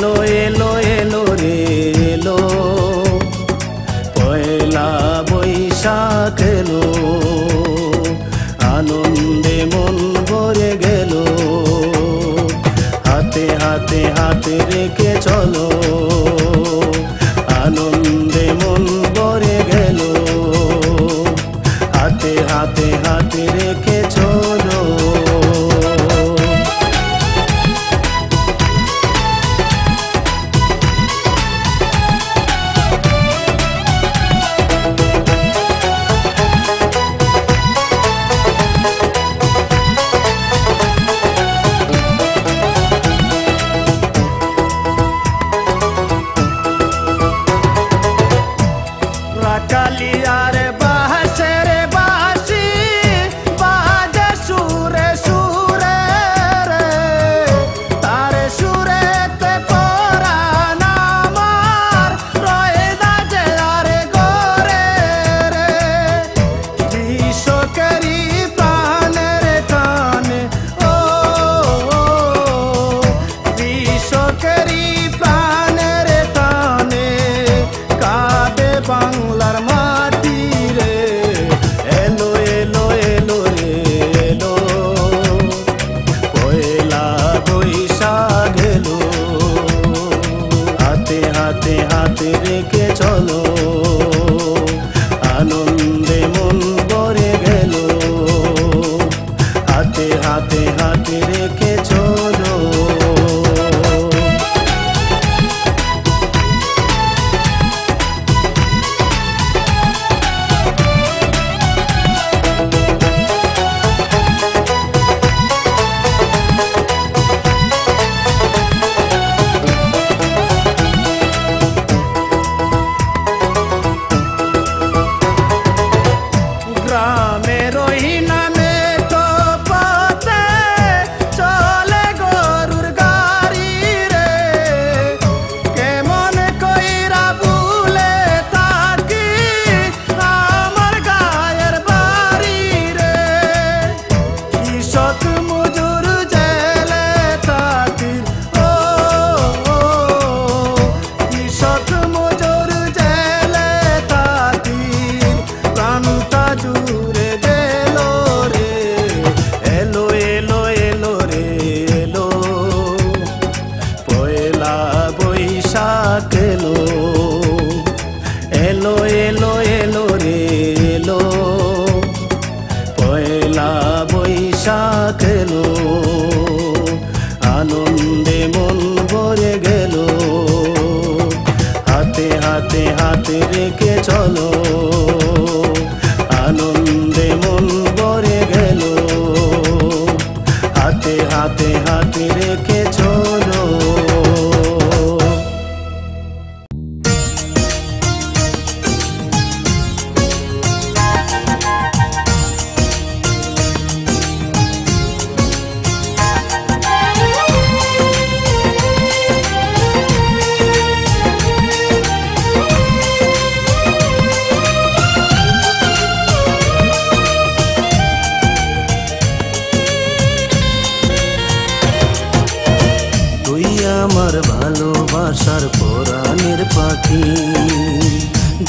এলো এলো এলো রে এলো পয়লা বৈশাখ এলো আনন্দে মন ভরে গেল হাতে হাতে হাতে রেখে চলো আনন্দে মন ভরে গেল হাতে হাতে হাতে রেখে চলো রেখে চলো আনন্দে মন ভরে গেল হাতে হাতে হাতে রেখে চলো এলো এলো এলো রে এলো পয়লা বৈশাখ এলো আনন্দে মন ভরে গেল হাতে হাতে হাতে রেখে চলো আনন্দে মন ভরে গেল হাতে হাতে হাতে রেখে চলো আমার ভালোবাসার পরাণের পাখি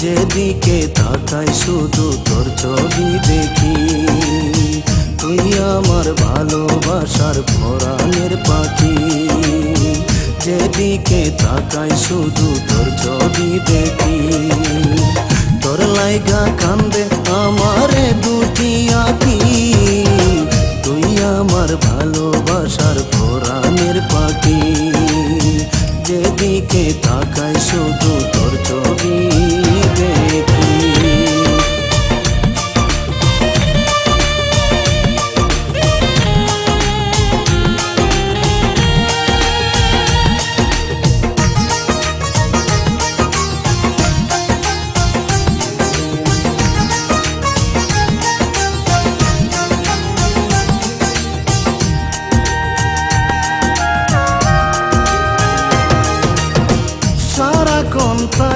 যেদিকে তাকাই শুধু তোর ছবি দেখি তুই আমার ভালোবাসার পরাণের পাখি যেদিকে তাকাই শুধু তোর ছবি দেখি তোর লাইগা কান্দে আমারে দুটি আঁখি তুই আমার ভালোবাসার পরাণের পাখি যেদিকে তাকাই শুধু তোর ছবি দেখি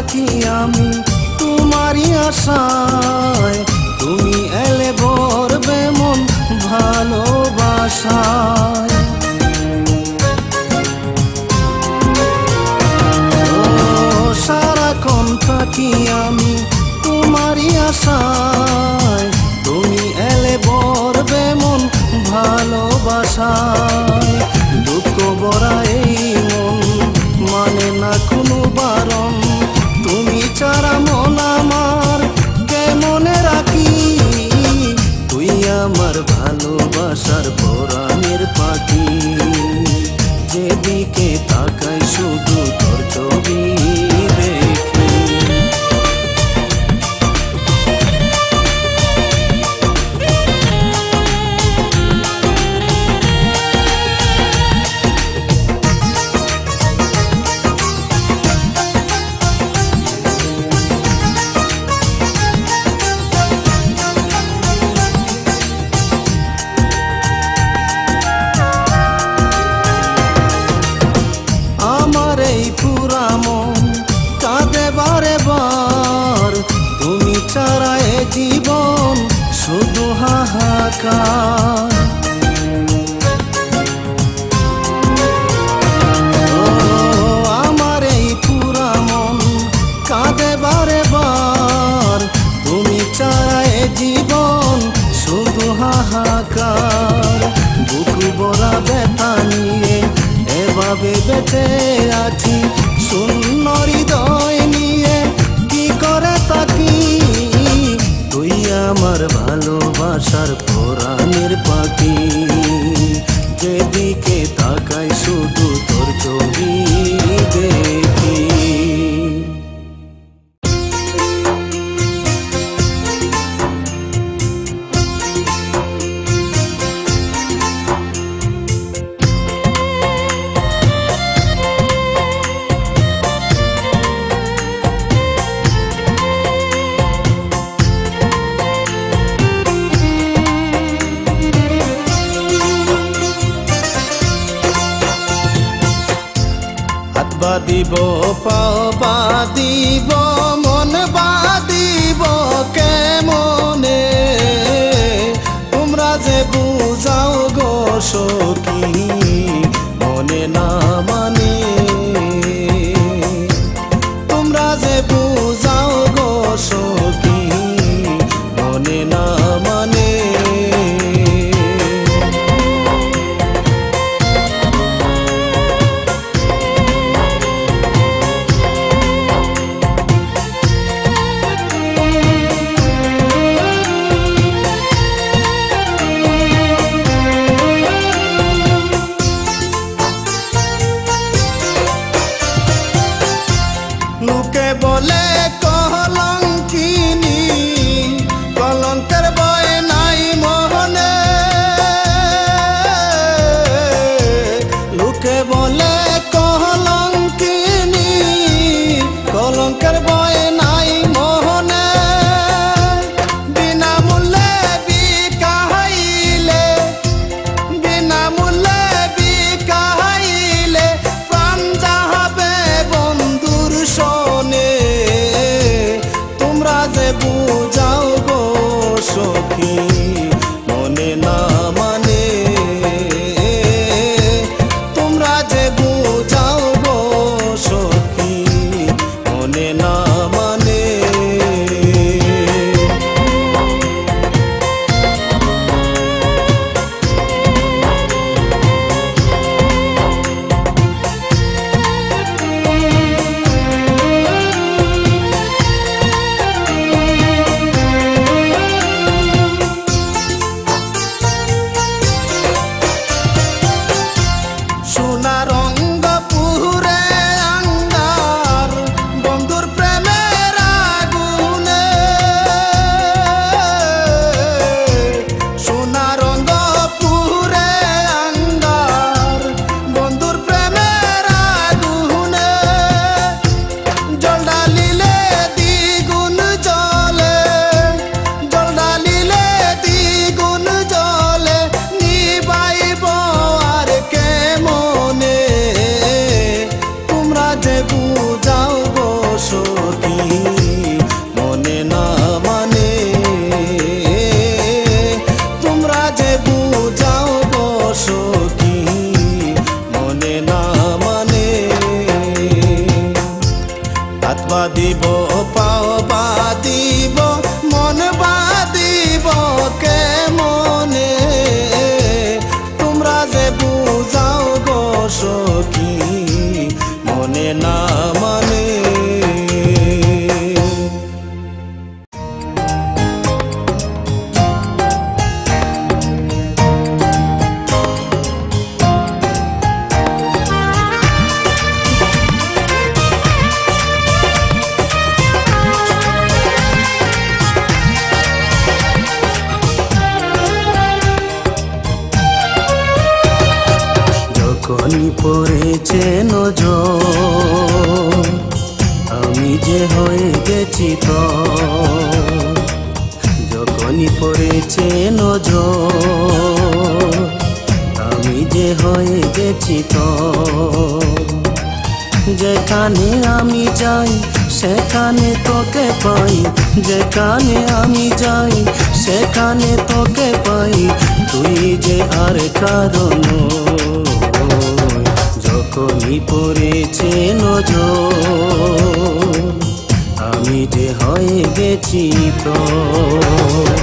থাকি আমি তোমারই আশায় তুমি এলে ভরবে মন ভালোবাসায় ভালোবাসার পরাণের পাখি, যেদিকে তাকাই শুধু তোর ছবি দেখি। আমার এই পুরা মন কাঁদে বারে বার, তুমি ছাড়া এ জীবন শুধু হাহাকার। আমার এই পুরা মন কাঁদে বারে বার, তুমি ছাড়া এ জীবন শুধু হাহাকার। বুকু ভরা ব্যথা নিয়ে এভাবে বেঁচে আছি, শূন্য হৃদয় নিয়ে কি করে থাকি। তুই আমার ভালোবাসার পরাণের পাখি, যেদিকে তাকাই শুধু তোর ছবি দেখি। বাদিব পাও বাদিব মন বাদিব কেমনে, তোমরা যে বুঝাও গো সখী মনে না মানে। তোমরা যে বুঝাও গো সখী মনে না মানে। লোকে বলে কলঙ্কিনী, কলঙ্কের ভয় নাই মনে। লোকে বলে কলঙ্কিনী, কলঙ্কের ভয় নাই মনে। বিনামূল্যে বিকাইলে, বিনামূল্যে বিকাইলে প্রাণ যাবে বন্ধুর শোনে। তোমরা যে বুঝাও গো সখী মনে না মানে। তোমরা যে বুঝাও গো সখী মনে না মানে। সোনা রঙ্গপুরে আঙ্গার বন্ধুর প্রেমের আগুনে। সোনা রঙ্গপুরে আঙ্গার বন্ধুর প্রেমের আগুনে। জল ঢালিলে দ্বিগুণ জ্বলে, জল ঢালিলে দ্বিগুণ জ্বলে। নিবাইব আর কেমনে, তোমরা যে বুঝাও গো সখী মনে না মানে। তোমরা যে বুঝাও গো সখী মনে না মানে। হাত বাঁধিব পাও বাঁধিব মন বাঁধিব কেমনে। তোমরা যে বুঝাও গো সখী মনে না মানে। পড়েছে নজর, আমি যে হয়ে গেছি তোর। যখনই পড়েছে নজর, আমি যে হয়ে গেছি তোর। যেখানে আমি যাই সেখানে তোকে পাই, যেখানে আমি যাই সেখানে তোকে পাই, তুই যে আর কারণ। যখনই পড়েছে নজর, আমি যে হয়ে গেছি তোর।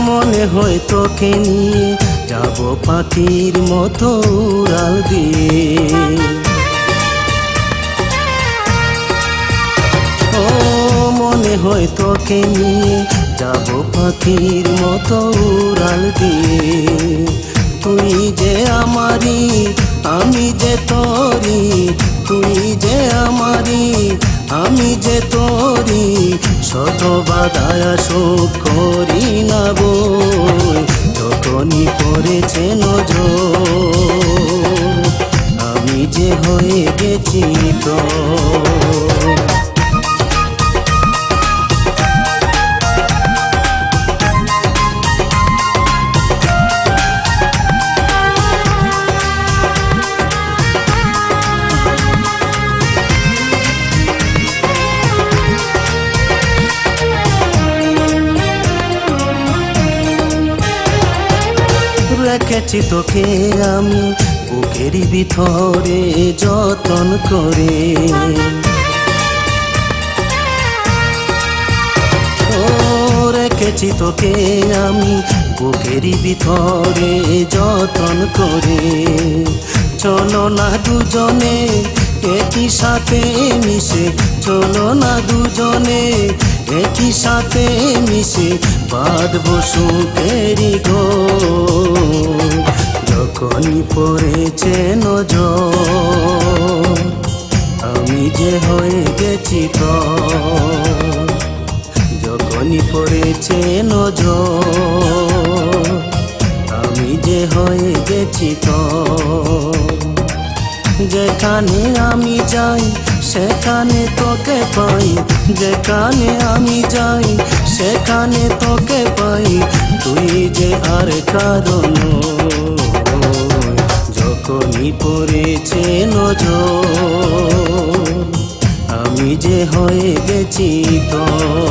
মনে হয় তোকে নিয়ে যাব পাখির মতো উড়াল দিয়ে। ও মনে হয় তোকে নিয়ে যাব পাখির মতো উড়াল দিয়ে। তুই যে আমারি, আমি যে তোরি, তুই যে আমারি, আমি যে তোরি, শত বাধায় সুখ করি না বই। যখনই পড়েছে নজর, আমি যে হয়ে গেছি তোর। রেখেছি তোকে আমি বুকের ভিতরে যতন করে। ও রেখেছি তোকে আমি বুকের ভিতরে যতন করে। চলো না দুজনে একই সাথে মিশে, চলো না দুজনে একই সাথে মিশে, বাঁধবো সুখেরি ঘর। যখনই পড়েছে নজর, আমি যে হয়ে গেছি তোর। যখনই পড়েছে নজর, আমি যে হয়ে গেছি তোর। যেখানে আমি যাই সেখানে তোকে পাই, যেখানে আমি যাই সেখানে তোকে পাই, তুই যে আর কারণ। যখনই পড়েছে নজর, আমি যে হয়ে গেছি তোর।